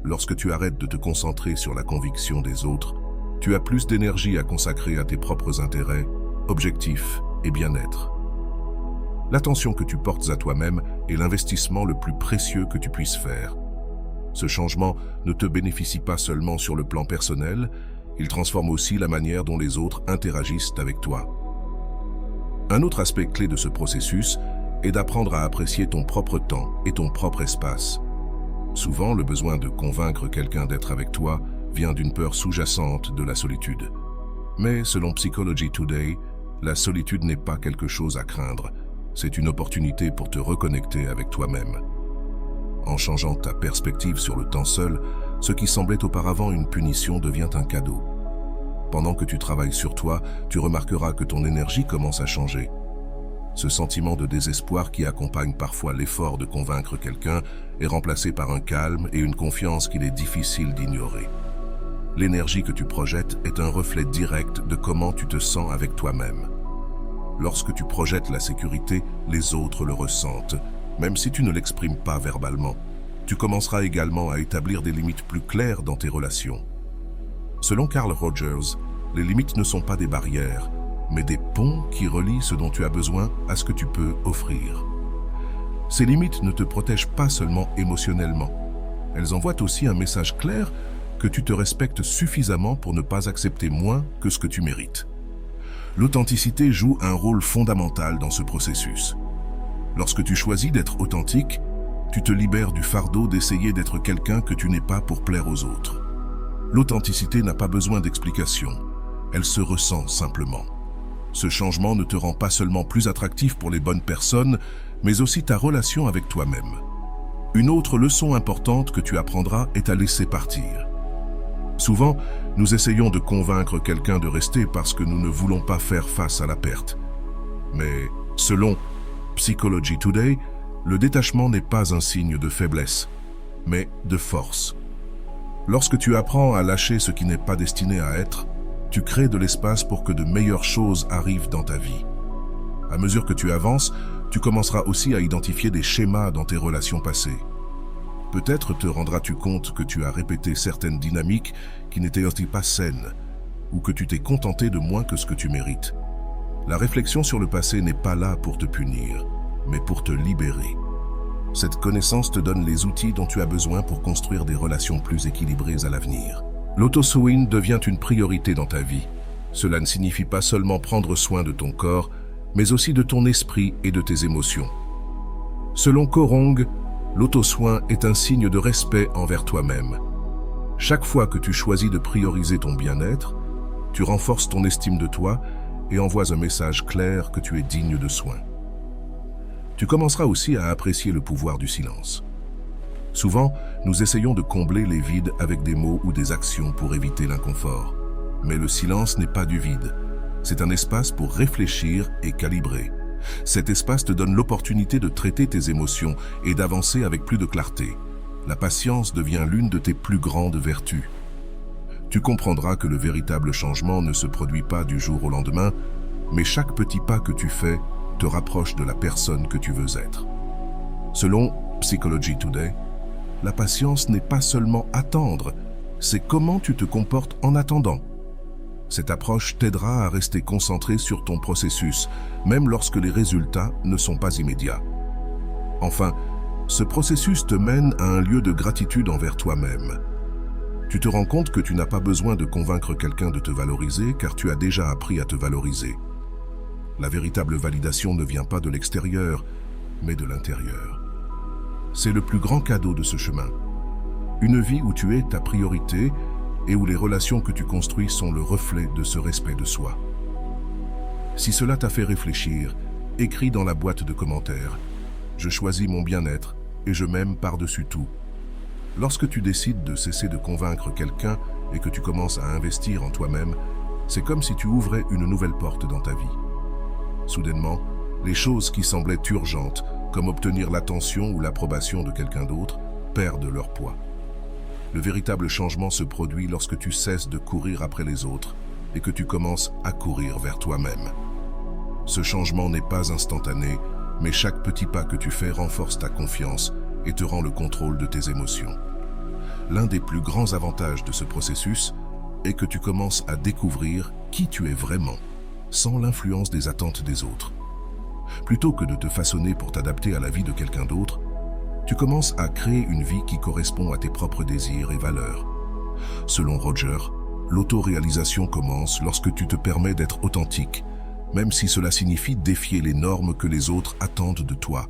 Lorsque tu arrêtes de te concentrer sur la conviction des autres, tu as plus d'énergie à consacrer à tes propres intérêts, objectifs et bien-être. L'attention que tu portes à toi-même est l'investissement le plus précieux que tu puisses faire. Ce changement ne te bénéficie pas seulement sur le plan personnel, il transforme aussi la manière dont les autres interagissent avec toi. Un autre aspect clé de ce processus est d'apprendre à apprécier ton propre temps et ton propre espace. Souvent, le besoin de convaincre quelqu'un d'être avec toi vient d'une peur sous-jacente de la solitude. Mais selon Psychology Today, la solitude n'est pas quelque chose à craindre. C'est une opportunité pour te reconnecter avec toi-même. En changeant ta perspective sur le temps seul, ce qui semblait auparavant une punition devient un cadeau. Pendant que tu travailles sur toi, tu remarqueras que ton énergie commence à changer. Ce sentiment de désespoir qui accompagne parfois l'effort de convaincre quelqu'un est remplacé par un calme et une confiance qu'il est difficile d'ignorer. L'énergie que tu projettes est un reflet direct de comment tu te sens avec toi-même. Lorsque tu projettes la sécurité, les autres le ressentent, même si tu ne l'exprimes pas verbalement. Tu commenceras également à établir des limites plus claires dans tes relations. Selon Carl Rogers, les limites ne sont pas des barrières, mais des ponts qui relient ce dont tu as besoin à ce que tu peux offrir. Ces limites ne te protègent pas seulement émotionnellement. Elles envoient aussi un message clair que tu te respectes suffisamment pour ne pas accepter moins que ce que tu mérites. L'authenticité joue un rôle fondamental dans ce processus. Lorsque tu choisis d'être authentique, tu te libères du fardeau d'essayer d'être quelqu'un que tu n'es pas pour plaire aux autres. L'authenticité n'a pas besoin d'explication, elle se ressent simplement. Ce changement ne te rend pas seulement plus attractif pour les bonnes personnes, mais aussi ta relation avec toi-même. Une autre leçon importante que tu apprendras est à laisser partir. Souvent, nous essayons de convaincre quelqu'un de rester parce que nous ne voulons pas faire face à la perte. Mais, selon Psychology Today, le détachement n'est pas un signe de faiblesse, mais de force. Lorsque tu apprends à lâcher ce qui n'est pas destiné à être, tu crées de l'espace pour que de meilleures choses arrivent dans ta vie. À mesure que tu avances, tu commenceras aussi à identifier des schémas dans tes relations passées. Peut-être te rendras-tu compte que tu as répété certaines dynamiques qui n'étaient aussi pas saines, ou que tu t'es contenté de moins que ce que tu mérites. La réflexion sur le passé n'est pas là pour te punir, mais pour te libérer. Cette connaissance te donne les outils dont tu as besoin pour construire des relations plus équilibrées à l'avenir. L'auto-soin devient une priorité dans ta vie. Cela ne signifie pas seulement prendre soin de ton corps, mais aussi de ton esprit et de tes émotions. Selon Korong, l'auto-soin est un signe de respect envers toi-même. Chaque fois que tu choisis de prioriser ton bien-être, tu renforces ton estime de toi et envoies un message clair que tu es digne de soins. Tu commenceras aussi à apprécier le pouvoir du silence. Souvent, nous essayons de combler les vides avec des mots ou des actions pour éviter l'inconfort. Mais le silence n'est pas du vide. C'est un espace pour réfléchir et calibrer. Cet espace te donne l'opportunité de traiter tes émotions et d'avancer avec plus de clarté. La patience devient l'une de tes plus grandes vertus. Tu comprendras que le véritable changement ne se produit pas du jour au lendemain, mais chaque petit pas que tu fais te rapproche de la personne que tu veux être. Selon Psychology Today, la patience n'est pas seulement attendre, c'est comment tu te comportes en attendant. Cette approche t'aidera à rester concentré sur ton processus, même lorsque les résultats ne sont pas immédiats. Enfin, ce processus te mène à un lieu de gratitude envers toi-même. Tu te rends compte que tu n'as pas besoin de convaincre quelqu'un de te valoriser car tu as déjà appris à te valoriser. La véritable validation ne vient pas de l'extérieur, mais de l'intérieur. C'est le plus grand cadeau de ce chemin. Une vie où tu es ta priorité et où les relations que tu construis sont le reflet de ce respect de soi. Si cela t'a fait réfléchir, écris dans la boîte de commentaires « Je choisis mon bien-être et je m'aime par-dessus tout ». Lorsque tu décides de cesser de convaincre quelqu'un et que tu commences à investir en toi-même, c'est comme si tu ouvrais une nouvelle porte dans ta vie. Soudainement, les choses qui semblaient urgentes, comme obtenir l'attention ou l'approbation de quelqu'un d'autre, perdent leur poids. Le véritable changement se produit lorsque tu cesses de courir après les autres et que tu commences à courir vers toi-même. Ce changement n'est pas instantané, mais chaque petit pas que tu fais renforce ta confiance et te rend le contrôle de tes émotions. L'un des plus grands avantages de ce processus est que tu commences à découvrir qui tu es vraiment, sans l'influence des attentes des autres. Plutôt que de te façonner pour t'adapter à la vie de quelqu'un d'autre, tu commences à créer une vie qui correspond à tes propres désirs et valeurs. Selon Roger, l'autoréalisation commence lorsque tu te permets d'être authentique, même si cela signifie défier les normes que les autres attendent de toi.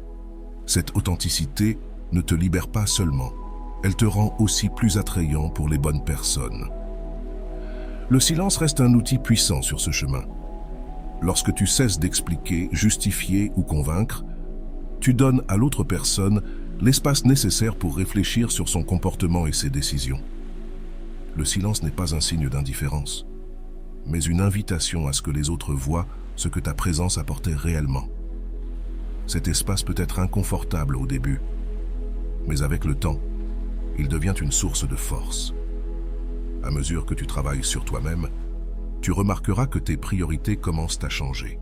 Cette authenticité ne te libère pas seulement, elle te rend aussi plus attrayant pour les bonnes personnes. Le silence reste un outil puissant sur ce chemin. Lorsque tu cesses d'expliquer, justifier ou convaincre, tu donnes à l'autre personne l'espace nécessaire pour réfléchir sur son comportement et ses décisions. Le silence n'est pas un signe d'indifférence, mais une invitation à ce que les autres voient ce que ta présence apportait réellement. Cet espace peut être inconfortable au début, mais avec le temps, il devient une source de force. À mesure que tu travailles sur toi-même, tu remarqueras que tes priorités commencent à changer.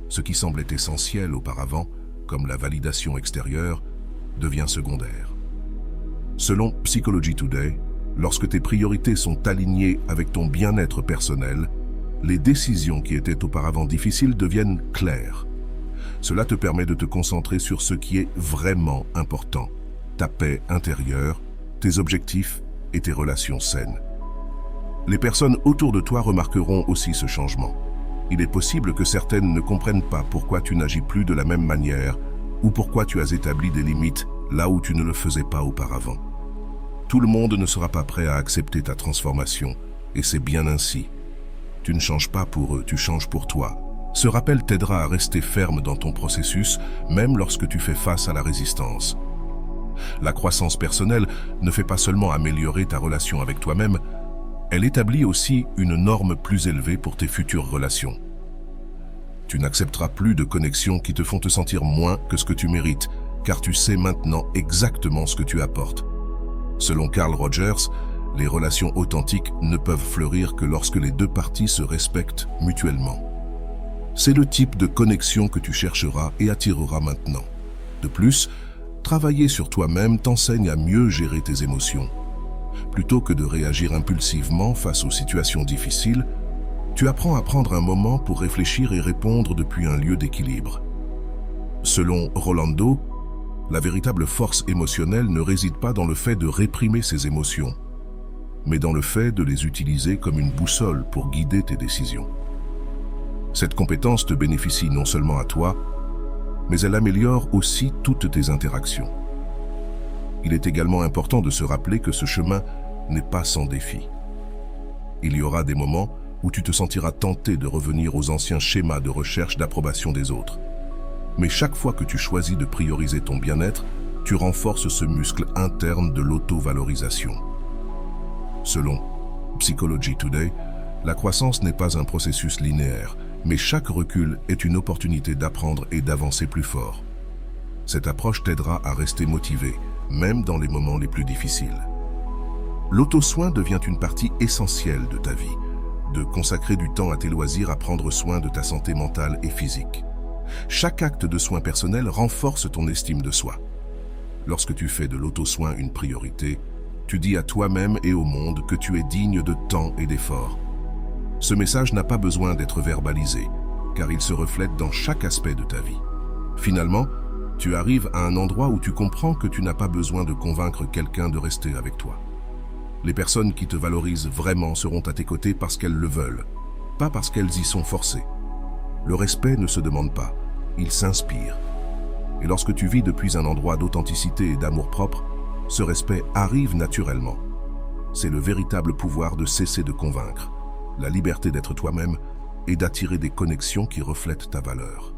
Ce qui semblait essentiel auparavant, comme la validation extérieure, devient secondaire. Selon Psychology Today, lorsque tes priorités sont alignées avec ton bien-être personnel, les décisions qui étaient auparavant difficiles deviennent claires. Cela te permet de te concentrer sur ce qui est vraiment important, ta paix intérieure, tes objectifs et tes relations saines. Les personnes autour de toi remarqueront aussi ce changement. Il est possible que certaines ne comprennent pas pourquoi tu n'agis plus de la même manière ou pourquoi tu as établi des limites là où tu ne le faisais pas auparavant. Tout le monde ne sera pas prêt à accepter ta transformation, et c'est bien ainsi. Tu ne changes pas pour eux, tu changes pour toi. Ce rappel t'aidera à rester ferme dans ton processus, même lorsque tu fais face à la résistance. La croissance personnelle ne fait pas seulement améliorer ta relation avec toi-même, elle établit aussi une norme plus élevée pour tes futures relations. Tu n'accepteras plus de connexions qui te font te sentir moins que ce que tu mérites, car tu sais maintenant exactement ce que tu apportes. Selon Carl Rogers, les relations authentiques ne peuvent fleurir que lorsque les deux parties se respectent mutuellement. C'est le type de connexion que tu chercheras et attireras maintenant. De plus, travailler sur toi-même t'enseigne à mieux gérer tes émotions. Plutôt que de réagir impulsivement face aux situations difficiles, tu apprends à prendre un moment pour réfléchir et répondre depuis un lieu d'équilibre. Selon Rolando, la véritable force émotionnelle ne réside pas dans le fait de réprimer ses émotions, mais dans le fait de les utiliser comme une boussole pour guider tes décisions. Cette compétence te bénéficie non seulement à toi, mais elle améliore aussi toutes tes interactions. Il est également important de se rappeler que ce chemin n'est pas sans défi. Il y aura des moments où tu te sentiras tenté de revenir aux anciens schémas de recherche d'approbation des autres. Mais chaque fois que tu choisis de prioriser ton bien-être, tu renforces ce muscle interne de l'auto-valorisation. Selon Psychology Today, la croissance n'est pas un processus linéaire, mais chaque recul est une opportunité d'apprendre et d'avancer plus fort. Cette approche t'aidera à rester motivé, même dans les moments les plus difficiles. L'auto-soin devient une partie essentielle de ta vie, de consacrer du temps à tes loisirs, à prendre soin de ta santé mentale et physique. Chaque acte de soin personnel renforce ton estime de soi. Lorsque tu fais de l'auto-soin une priorité, tu dis à toi-même et au monde que tu es digne de temps et d'efforts. Ce message n'a pas besoin d'être verbalisé, car il se reflète dans chaque aspect de ta vie. Finalement, tu arrives à un endroit où tu comprends que tu n'as pas besoin de convaincre quelqu'un de rester avec toi. Les personnes qui te valorisent vraiment seront à tes côtés parce qu'elles le veulent, pas parce qu'elles y sont forcées. Le respect ne se demande pas, il s'inspire. Et lorsque tu vis depuis un endroit d'authenticité et d'amour-propre, ce respect arrive naturellement. C'est le véritable pouvoir de cesser de convaincre, la liberté d'être toi-même et d'attirer des connexions qui reflètent ta valeur.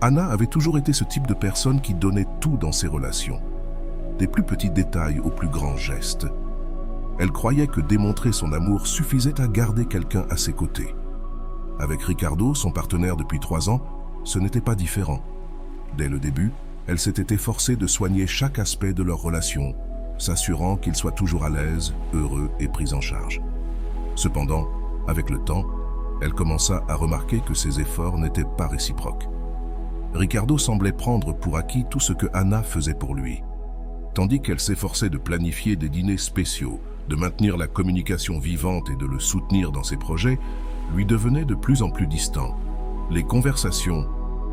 Anna avait toujours été ce type de personne qui donnait tout dans ses relations, des plus petits détails aux plus grands gestes. Elle croyait que démontrer son amour suffisait à garder quelqu'un à ses côtés. Avec Ricardo, son partenaire depuis 3 ans, ce n'était pas différent. Dès le début, elle s'était efforcée de soigner chaque aspect de leur relation, s'assurant qu'ils soient toujours à l'aise, heureux et pris en charge. Cependant, avec le temps, elle commença à remarquer que ses efforts n'étaient pas réciproques. Ricardo semblait prendre pour acquis tout ce que Anna faisait pour lui. Tandis qu'elle s'efforçait de planifier des dîners spéciaux, de maintenir la communication vivante et de le soutenir dans ses projets, lui devenaient de plus en plus distants. Les conversations,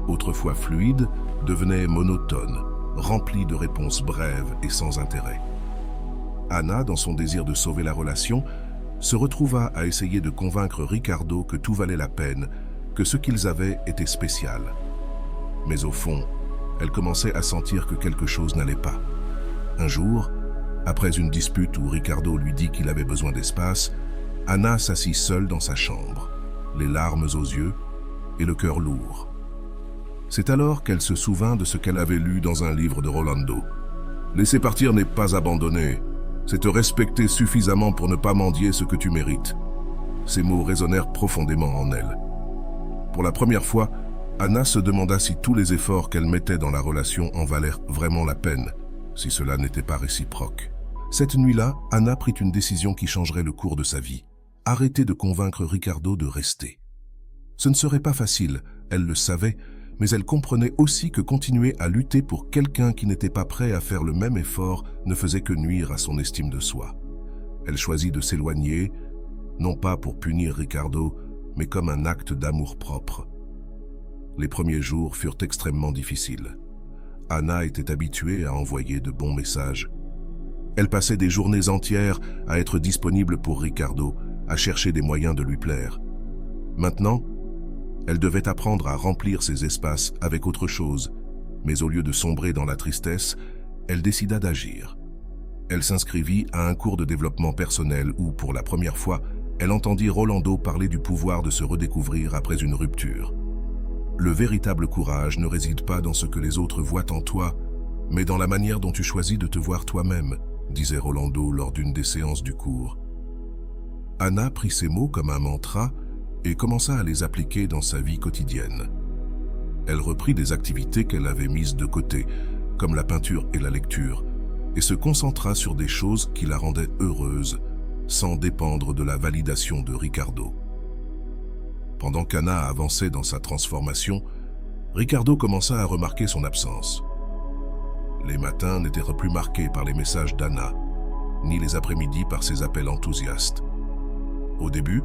autrefois fluides, devenaient monotones, remplies de réponses brèves et sans intérêt. Anna, dans son désir de sauver la relation, se retrouva à essayer de convaincre Ricardo que tout valait la peine, que ce qu'ils avaient était spécial. Mais au fond, elle commençait à sentir que quelque chose n'allait pas. Un jour, après une dispute où Ricardo lui dit qu'il avait besoin d'espace, Anna s'assit seule dans sa chambre, les larmes aux yeux et le cœur lourd. C'est alors qu'elle se souvint de ce qu'elle avait lu dans un livre de Rolando. « Laisser partir n'est pas abandonner, c'est te respecter suffisamment pour ne pas mendier ce que tu mérites. » Ces mots résonnèrent profondément en elle. Pour la première fois, Anna se demanda si tous les efforts qu'elle mettait dans la relation en valèrent vraiment la peine, si cela n'était pas réciproque. Cette nuit-là, Anna prit une décision qui changerait le cours de sa vie. Arrêter de convaincre Ricardo de rester. Ce ne serait pas facile, elle le savait, mais elle comprenait aussi que continuer à lutter pour quelqu'un qui n'était pas prêt à faire le même effort ne faisait que nuire à son estime de soi. Elle choisit de s'éloigner, non pas pour punir Ricardo, mais comme un acte d'amour-propre. Les premiers jours furent extrêmement difficiles. Anna était habituée à envoyer de bons messages. Elle passait des journées entières à être disponible pour Ricardo, à chercher des moyens de lui plaire. Maintenant, elle devait apprendre à remplir ses espaces avec autre chose, mais au lieu de sombrer dans la tristesse, elle décida d'agir. Elle s'inscrivit à un cours de développement personnel où, pour la première fois, elle entendit Rolando parler du pouvoir de se redécouvrir après une rupture. Le véritable courage ne réside pas dans ce que les autres voient en toi, mais dans la manière dont tu choisis de te voir toi-même, disait Rolando lors d'une des séances du cours. Anna prit ces mots comme un mantra et commença à les appliquer dans sa vie quotidienne. Elle reprit des activités qu'elle avait mises de côté, comme la peinture et la lecture, et se concentra sur des choses qui la rendaient heureuse, sans dépendre de la validation de Ricardo. Pendant qu'Anna avançait dans sa transformation, Ricardo commença à remarquer son absence. Les matins n'étaient plus marqués par les messages d'Anna, ni les après-midi par ses appels enthousiastes. Au début,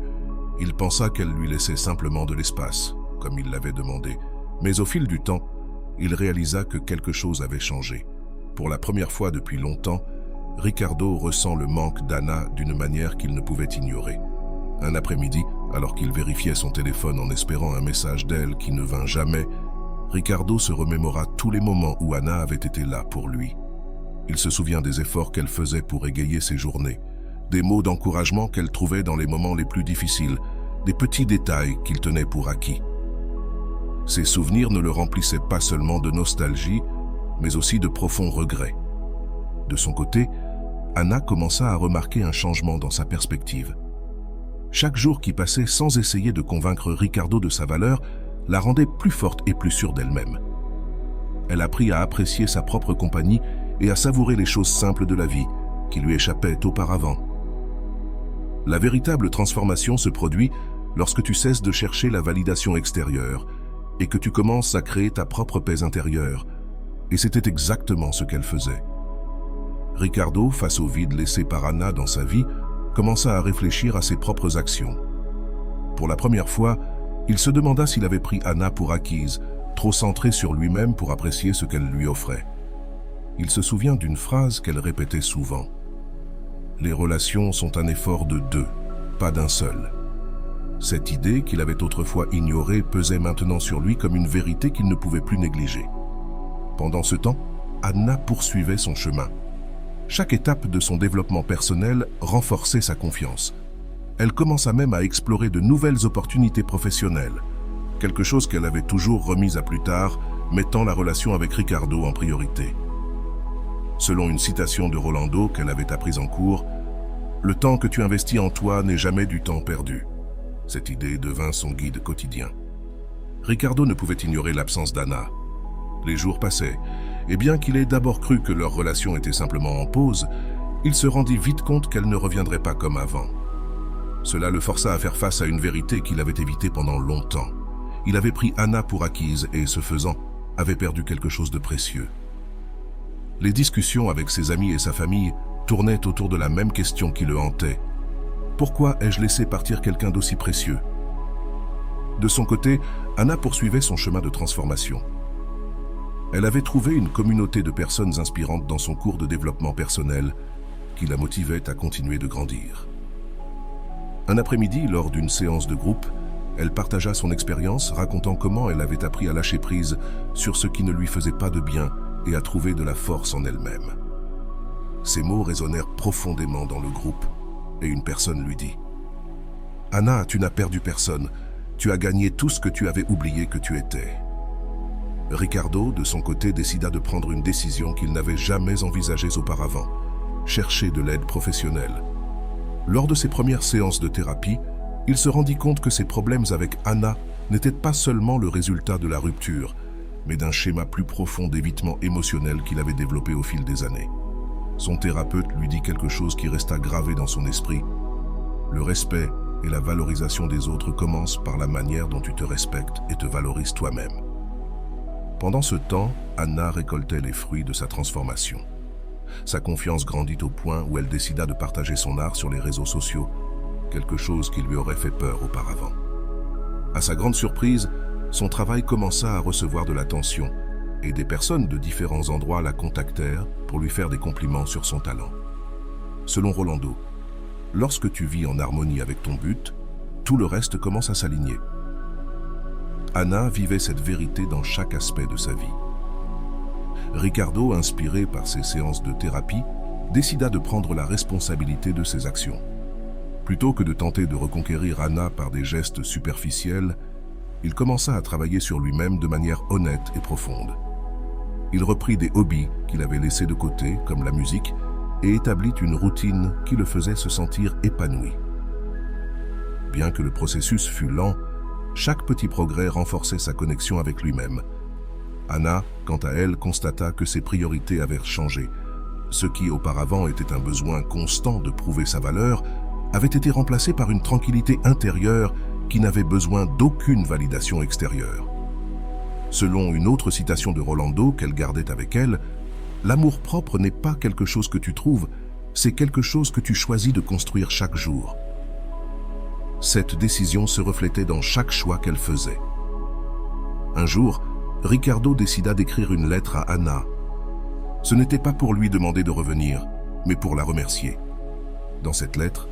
il pensa qu'elle lui laissait simplement de l'espace, comme il l'avait demandé, mais au fil du temps, il réalisa que quelque chose avait changé. Pour la première fois depuis longtemps, Ricardo ressent le manque d'Anna d'une manière qu'il ne pouvait ignorer. Un après-midi, alors qu'il vérifiait son téléphone en espérant un message d'elle qui ne vint jamais, Ricardo se remémora tous les moments où Anna avait été là pour lui. Il se souvient des efforts qu'elle faisait pour égayer ses journées, des mots d'encouragement qu'elle trouvait dans les moments les plus difficiles, des petits détails qu'il tenait pour acquis. Ces souvenirs ne le remplissaient pas seulement de nostalgie, mais aussi de profonds regrets. De son côté, Anna commença à remarquer un changement dans sa perspective. Chaque jour qui passait sans essayer de convaincre Ricardo de sa valeur la rendait plus forte et plus sûre d'elle-même. Elle apprit à apprécier sa propre compagnie et à savourer les choses simples de la vie qui lui échappaient auparavant. La véritable transformation se produit lorsque tu cesses de chercher la validation extérieure et que tu commences à créer ta propre paix intérieure. Et c'était exactement ce qu'elle faisait. Ricardo, face au vide laissé par Anna dans sa vie, commença à réfléchir à ses propres actions. Pour la première fois, il se demanda s'il avait pris Anna pour acquise, trop centré sur lui-même pour apprécier ce qu'elle lui offrait. Il se souvient d'une phrase qu'elle répétait souvent. « Les relations sont un effort de deux, pas d'un seul. » Cette idée qu'il avait autrefois ignorée pesait maintenant sur lui comme une vérité qu'il ne pouvait plus négliger. Pendant ce temps, Anna poursuivait son chemin. Chaque étape de son développement personnel renforçait sa confiance. Elle commença même à explorer de nouvelles opportunités professionnelles, quelque chose qu'elle avait toujours remise à plus tard, mettant la relation avec Ricardo en priorité. Selon une citation de Rolando qu'elle avait apprise en cours, « Le temps que tu investis en toi n'est jamais du temps perdu ». Cette idée devint son guide quotidien. Ricardo ne pouvait ignorer l'absence d'Anna. Les jours passaient, et bien qu'il ait d'abord cru que leur relation était simplement en pause, il se rendit vite compte qu'elle ne reviendrait pas comme avant. Cela le força à faire face à une vérité qu'il avait évitée pendant longtemps. Il avait pris Anna pour acquise et, ce faisant, avait perdu quelque chose de précieux. Les discussions avec ses amis et sa famille tournaient autour de la même question qui le hantait. Pourquoi ai-je laissé partir quelqu'un d'aussi précieux? De son côté, Anna poursuivait son chemin de transformation. Elle avait trouvé une communauté de personnes inspirantes dans son cours de développement personnel qui la motivait à continuer de grandir. Un après-midi, lors d'une séance de groupe, elle partagea son expérience, racontant comment elle avait appris à lâcher prise sur ce qui ne lui faisait pas de bien et à trouver de la force en elle-même. Ces mots résonnèrent profondément dans le groupe et une personne lui dit « Anna, tu n'as perdu personne, tu as gagné tout ce que tu avais oublié que tu étais. » Ricardo, de son côté, décida de prendre une décision qu'il n'avait jamais envisagée auparavant, chercher de l'aide professionnelle. Lors de ses premières séances de thérapie, il se rendit compte que ses problèmes avec Anna n'étaient pas seulement le résultat de la rupture, mais d'un schéma plus profond d'évitement émotionnel qu'il avait développé au fil des années. Son thérapeute lui dit quelque chose qui resta gravé dans son esprit. Le respect et la valorisation des autres commencent par la manière dont tu te respectes et te valorises toi-même. Pendant ce temps, Anna récoltait les fruits de sa transformation. Sa confiance grandit au point où elle décida de partager son art sur les réseaux sociaux, quelque chose qui lui aurait fait peur auparavant. À sa grande surprise, son travail commença à recevoir de l'attention et des personnes de différents endroits la contactèrent pour lui faire des compliments sur son talent. Selon Rolando, lorsque tu vis en harmonie avec ton but, tout le reste commence à s'aligner. Anna vivait cette vérité dans chaque aspect de sa vie. Ricardo, inspiré par ses séances de thérapie, décida de prendre la responsabilité de ses actions. Plutôt que de tenter de reconquérir Anna par des gestes superficiels, il commença à travailler sur lui-même de manière honnête et profonde. Il reprit des hobbies qu'il avait laissés de côté, comme la musique, et établit une routine qui le faisait se sentir épanoui. Bien que le processus fût lent, chaque petit progrès renforçait sa connexion avec lui-même. Anna, quant à elle, constata que ses priorités avaient changé. Ce qui auparavant était un besoin constant de prouver sa valeur avait été remplacé par une tranquillité intérieure qui n'avait besoin d'aucune validation extérieure. Selon une autre citation de Rolando qu'elle gardait avec elle, « L'amour-propre n'est pas quelque chose que tu trouves, c'est quelque chose que tu choisis de construire chaque jour. » Cette décision se reflétait dans chaque choix qu'elle faisait. Un jour, Ricardo décida d'écrire une lettre à Anna. Ce n'était pas pour lui demander de revenir, mais pour la remercier. Dans cette lettre,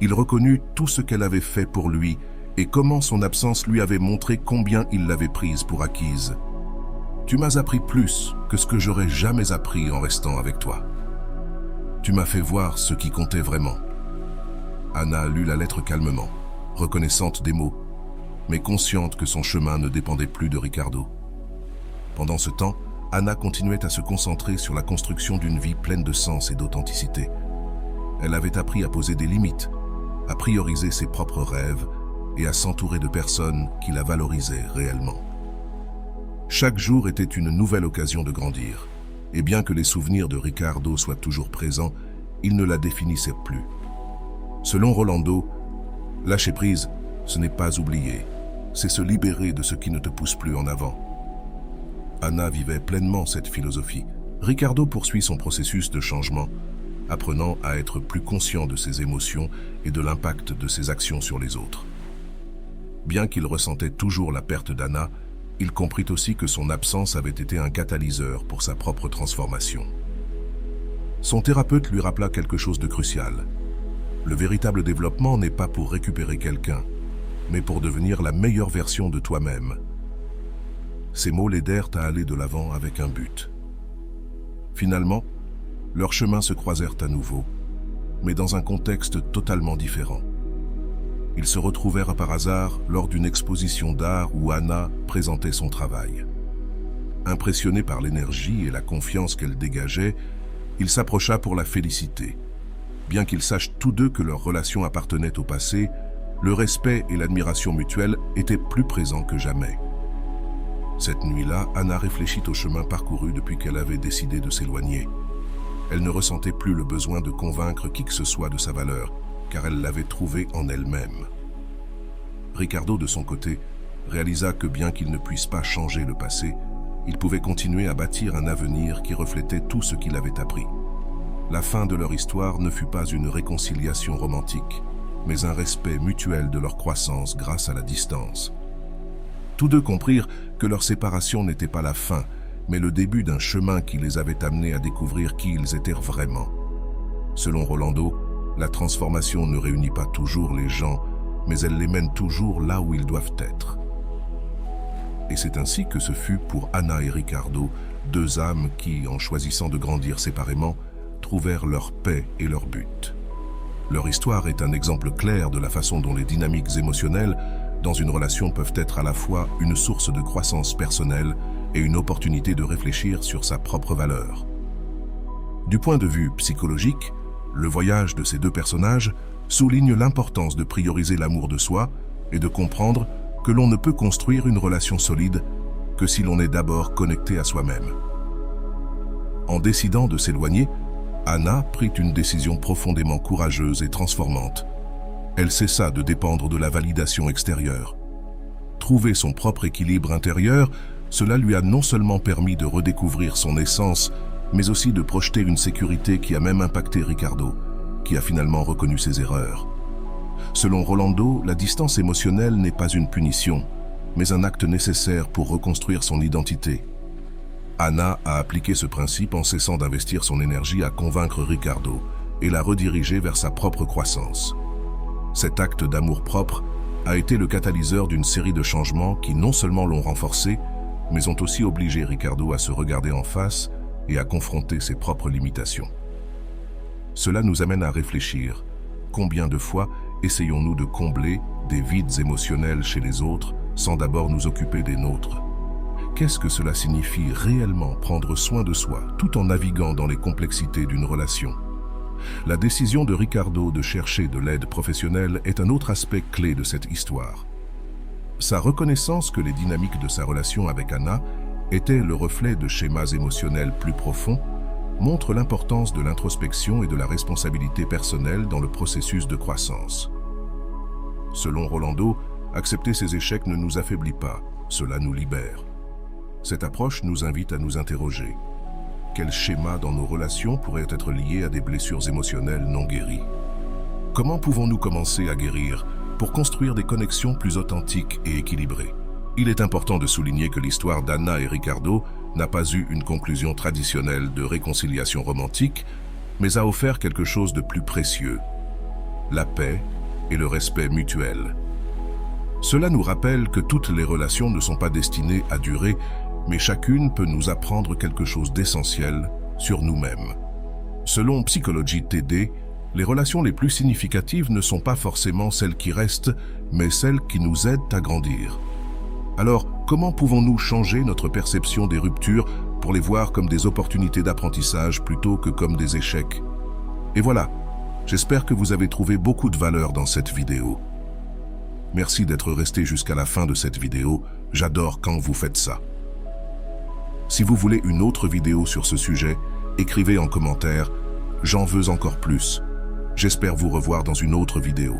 il reconnut tout ce qu'elle avait fait pour lui et comment son absence lui avait montré combien il l'avait prise pour acquise. « Tu m'as appris plus que ce que j'aurais jamais appris en restant avec toi. Tu m'as fait voir ce qui comptait vraiment. » Anna lut la lettre calmement, reconnaissante des mots, mais consciente que son chemin ne dépendait plus de Ricardo. Pendant ce temps, Anna continuait à se concentrer sur la construction d'une vie pleine de sens et d'authenticité. Elle avait appris à poser des limites, à prioriser ses propres rêves et à s'entourer de personnes qui la valorisaient réellement. Chaque jour était une nouvelle occasion de grandir, et bien que les souvenirs de Ricardo soient toujours présents, ils ne la définissaient plus. Selon Rolando, lâcher prise, ce n'est pas oublier, c'est se libérer de ce qui ne te pousse plus en avant. Anna vivait pleinement cette philosophie. Ricardo poursuit son processus de changement, apprenant à être plus conscient de ses émotions et de l'impact de ses actions sur les autres. Bien qu'il ressentait toujours la perte d'Anna, il comprit aussi que son absence avait été un catalyseur pour sa propre transformation. Son thérapeute lui rappela quelque chose de crucial. Le véritable développement n'est pas pour récupérer quelqu'un, mais pour devenir la meilleure version de toi-même. Ces mots l'aidèrent à aller de l'avant avec un but. Finalement, leurs chemins se croisèrent à nouveau, mais dans un contexte totalement différent. Ils se retrouvèrent par hasard lors d'une exposition d'art où Anna présentait son travail. Impressionné par l'énergie et la confiance qu'elle dégageait, il s'approcha pour la féliciter. Bien qu'ils sachent tous deux que leur relation appartenait au passé, le respect et l'admiration mutuelle étaient plus présents que jamais. Cette nuit-là, Anna réfléchit au chemin parcouru depuis qu'elle avait décidé de s'éloigner. Elle ne ressentait plus le besoin de convaincre qui que ce soit de sa valeur, car elle l'avait trouvée en elle-même. Ricardo, de son côté, réalisa que bien qu'il ne puisse pas changer le passé, il pouvait continuer à bâtir un avenir qui reflétait tout ce qu'il avait appris. La fin de leur histoire ne fut pas une réconciliation romantique, mais un respect mutuel de leur croissance grâce à la distance. Tous deux comprirent que leur séparation n'était pas la fin, mais le début d'un chemin qui les avait amenés à découvrir qui ils étaient vraiment. Selon Rolando, la transformation ne réunit pas toujours les gens, mais elle les mène toujours là où ils doivent être. Et c'est ainsi que ce fut pour Anna et Ricardo, deux âmes qui, en choisissant de grandir séparément, trouvèrent leur paix et leur but. Leur histoire est un exemple clair de la façon dont les dynamiques émotionnelles dans une relation peuvent être à la fois une source de croissance personnelle et une opportunité de réfléchir sur sa propre valeur. Du point de vue psychologique, le voyage de ces deux personnages souligne l'importance de prioriser l'amour de soi et de comprendre que l'on ne peut construire une relation solide que si l'on est d'abord connecté à soi-même. En décidant de s'éloigner, Anna prit une décision profondément courageuse et transformante. Elle cessa de dépendre de la validation extérieure. Trouver son propre équilibre intérieur, cela lui a non seulement permis de redécouvrir son essence, mais aussi de projeter une sécurité qui a même impacté Ricardo, qui a finalement reconnu ses erreurs. Selon Rolando, la distance émotionnelle n'est pas une punition, mais un acte nécessaire pour reconstruire son identité. Anna a appliqué ce principe en cessant d'investir son énergie à convaincre Ricardo et l'a redirigé vers sa propre croissance. Cet acte d'amour-propre a été le catalyseur d'une série de changements qui non seulement l'ont renforcé, mais ont aussi obligé Ricardo à se regarder en face et à confronter ses propres limitations. Cela nous amène à réfléchir. Combien de fois essayons-nous de combler des vides émotionnels chez les autres sans d'abord nous occuper des nôtres. Qu'est-ce que cela signifie réellement prendre soin de soi, tout en naviguant dans les complexités d'une relation? La décision de Ricardo de chercher de l'aide professionnelle est un autre aspect clé de cette histoire. Sa reconnaissance que les dynamiques de sa relation avec Anna étaient le reflet de schémas émotionnels plus profonds montre l'importance de l'introspection et de la responsabilité personnelle dans le processus de croissance. Selon Rolando, accepter ses échecs ne nous affaiblit pas, cela nous libère. Cette approche nous invite à nous interroger. Quels schémas dans nos relations pourraient être liés à des blessures émotionnelles non guéries? Comment pouvons-nous commencer à guérir pour construire des connexions plus authentiques et équilibrées? Il est important de souligner que l'histoire d'Anna et Ricardo n'a pas eu une conclusion traditionnelle de réconciliation romantique, mais a offert quelque chose de plus précieux, la paix et le respect mutuel. Cela nous rappelle que toutes les relations ne sont pas destinées à durer, mais chacune peut nous apprendre quelque chose d'essentiel sur nous-mêmes. Selon Psychologie TD, les relations les plus significatives ne sont pas forcément celles qui restent, mais celles qui nous aident à grandir. Alors, comment pouvons-nous changer notre perception des ruptures pour les voir comme des opportunités d'apprentissage plutôt que comme des échecs? Et voilà, j'espère que vous avez trouvé beaucoup de valeur dans cette vidéo. Merci d'être resté jusqu'à la fin de cette vidéo, j'adore quand vous faites ça. Si vous voulez une autre vidéo sur ce sujet, écrivez en commentaire « J'en veux encore plus ». J'espère vous revoir dans une autre vidéo.